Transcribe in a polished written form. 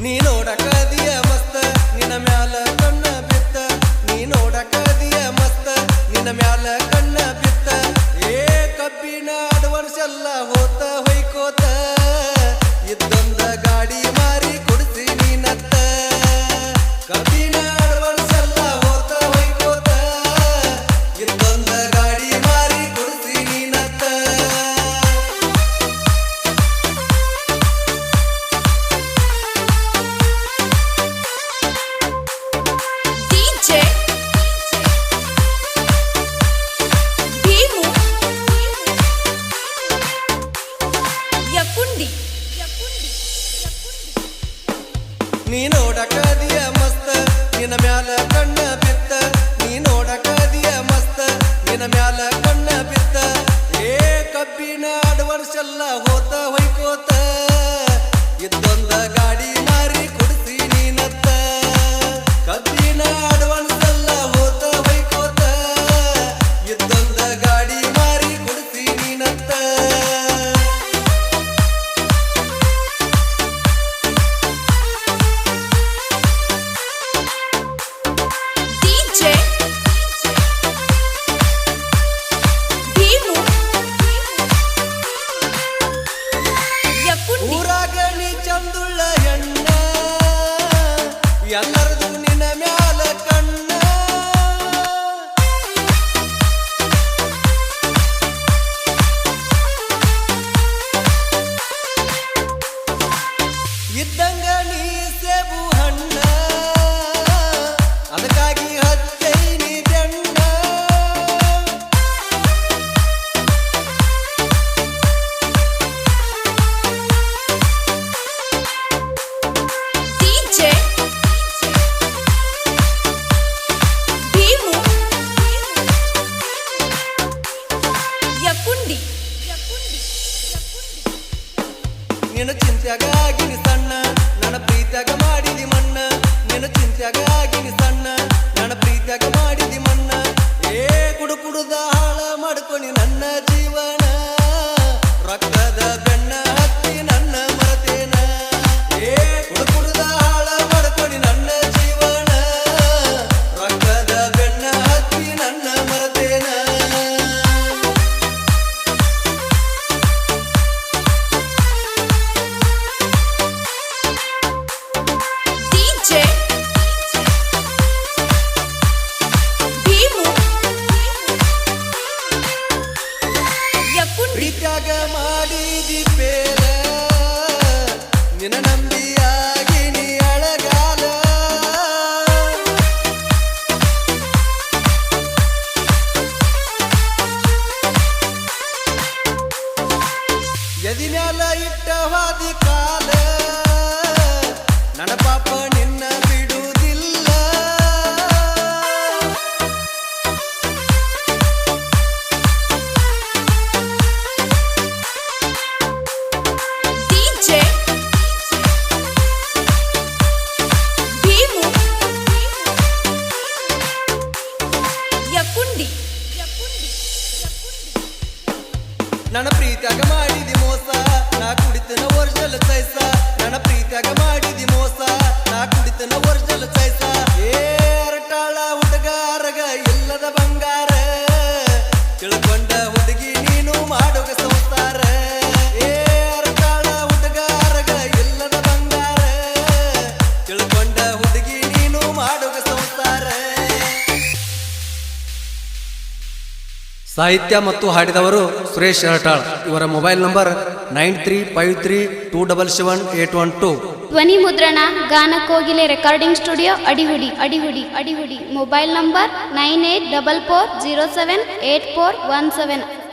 ನೀ ನೋಡಕದಿಯ ಮಸ್ತ ನಿನ್ನ ಮ್ಯಾಲ ಕಣ್ಣ ಬಿತ್ತ ನೀ ನೋಡಕದಿಯ ಮಸ್ತ ನಿನ್ನ ಮ್ಯಾಲ ಕಣ್ಣ ಬಿತ್ತ ಏ ಕಬ್ಬಿನ ಅಡ್ವಾನ್ಸ್ ಎಲ್ಲ ಹೋತ ಹೊಯ್ಕೋತ ಇದ್ದೊಂದ ಗಾಡಿ ಮಾರಿ ಕೊಡ್ಸಿ ನೀನತ್ತ ಕಬ್ಬಿನ ಅಡ್ವಾನ್ಸ್ ಎಲ್ಲ ಹೋತ ಹೊಯ್ಕೋತ ಇದ್ದೊಂದ ಗಾಡಿ ಮಾರಿ ಕೊಡ್ಸಿ ನೀನತ್ತ ನೀ ನೋಡಕದಿಯ ಮಸ್ತ ನಿನ್ನ ಮ್ಯಾಲ ಕಣ್ಣ ಬಿತ್ತ ನೀ ನೋಡಕದಿಯ ಮಸ್ತ ನಿನ್ನ ಮ್ಯಾಲ ಕಣ್ಣ ಬಿತ್ತ ಏ ಕಬ್ಬಿನ ಅಡ್ವಾನ್ಸ್ ಎಲ್ಲ ಹೋತ ಹೊಯ್ಕೋತ ಇದ್ದೊಂದ ಗಾಡಿ ಮಾರಿ ಕೊಡ್ಸಿ ನೀನತ್ತ ಕಬ್ಬಿನ ಅಡ್ವಾನ್ಸ್ ಎಲ್ಲ ಹೋತ ಹೊಯ್ಕೋತ ಇದ್ದೊಂದ ಗಾಡಿ ಮಾರಿ ಕೊಡ್ಸಿ ನೀನತ್ತ ಚಂದುಳ್ಳ ಹೆಣ್ಣ ಎಲ್ಲರದು ನಿನ್ನ ಮ್ಯಾಲ ಕಣ್ಣ ಇದ್ದಂಗ ನೀ ಸೇಬು ಹಣ್ಣ ಅದಕ್ಕಾಗಿ ಹಚ್ಚೈನಿ ಬೆಣ್ಣ ನಿನ್ನ ಚಿಂತ್ಯಾಗಿನಿ ಸಣ್ಣ ನನ್ನ ಪ್ರೀತ್ಯಾಗ ಮಾಡಿದಿ ಮಣ್ಣ ನಿನ್ನ ಚಿಂತ್ಯಾಗಿನಿ ಸಣ್ಣ ನನ್ನ ಪ್ರೀತ್ಯಾಗ ಮಾಡಿದಿ ಮಣ್ಣ ಏ ಕುಡುಕುಡುದ ಹಾಳ ಮಾಡ್ಕೊನಿ ನನ್ನ ಜೀವನ ರಕ್ತದ ಬೆಣ್ಣ ಹತ್ತಿ ನನ್ನ ಮರತೇನ ಏ ಕುಡುಕುಡುದ ಹಾಳ ಮಾಡ್ಕೊನಿ ನನ್ನ ಜೀವನ ರಕ್ತದ ಬೆಣ್ಣ ಹತ್ತಿ ನನ್ನ ಮರತೇನ ಪ್ರೀತ್ಯಾಗ ಮಾಡಿದಿ ಪೇಲ ನಿನ್ನ ನಂಬಿಯಾಗಿನಿ ಅಳಗಾಲ ಎದಿ ಮ್ಯಾಲ ಇಟ್ಟ ಹಾದಿ ಕಾಲ ನನ್ನ ಪಾಪ ನಿನ್ನ ಬಿಡುವುದಿಲ್ಲ ನನ್ನ ಪ್ರೀತ್ಯಾಗ ಮಾಡಿದಿ ಮೋಸ ನಾ ಕುಡಿತನ ಒರಿಜಿನಲ್ ಸೈಸ ನನ್ನ ಪ್ರೀತ್ಯಾಗ ಮಾಡಿದಿ ಮೋಸ ನಾ ಕುಡಿತನ ಒರಿಜಿನಲ್ ಸೈಸ ಏ ಅರಟಾಳ ಹುಡುಗಾರಗ ಇಲ್ಲದ ಬಂಗಾರ ತಿಳ್ಕೊಂಡ ಹುಡುಗಿ ನೀನು ಮಾಡೋಗ ಸಂಸಾರ ಏ ಅರಟಾಳ ಹುಡುಗಾರಗ ಇಲ್ಲದ ಬಂಗಾರ ತಿಳ್ಕೊಂಡ ಹುಡುಗಿ ನೀನು ಮಾಡೋಗ ಸಂಸಾರ ಸಾಹಿತ್ಯ ಮತ್ತು ಹಾಡಿದವರು ಸುರೇಶ್ ಹರಟಾಳ್ ಇವರ ಮೊಬೈಲ್ ನಂಬರ್ 9353277812 ಧ್ವನಿ ಮುದ್ರಣ ಗಾನ ಕೋಗಿಲೆ recording studio Adihudi mobile number 9844078417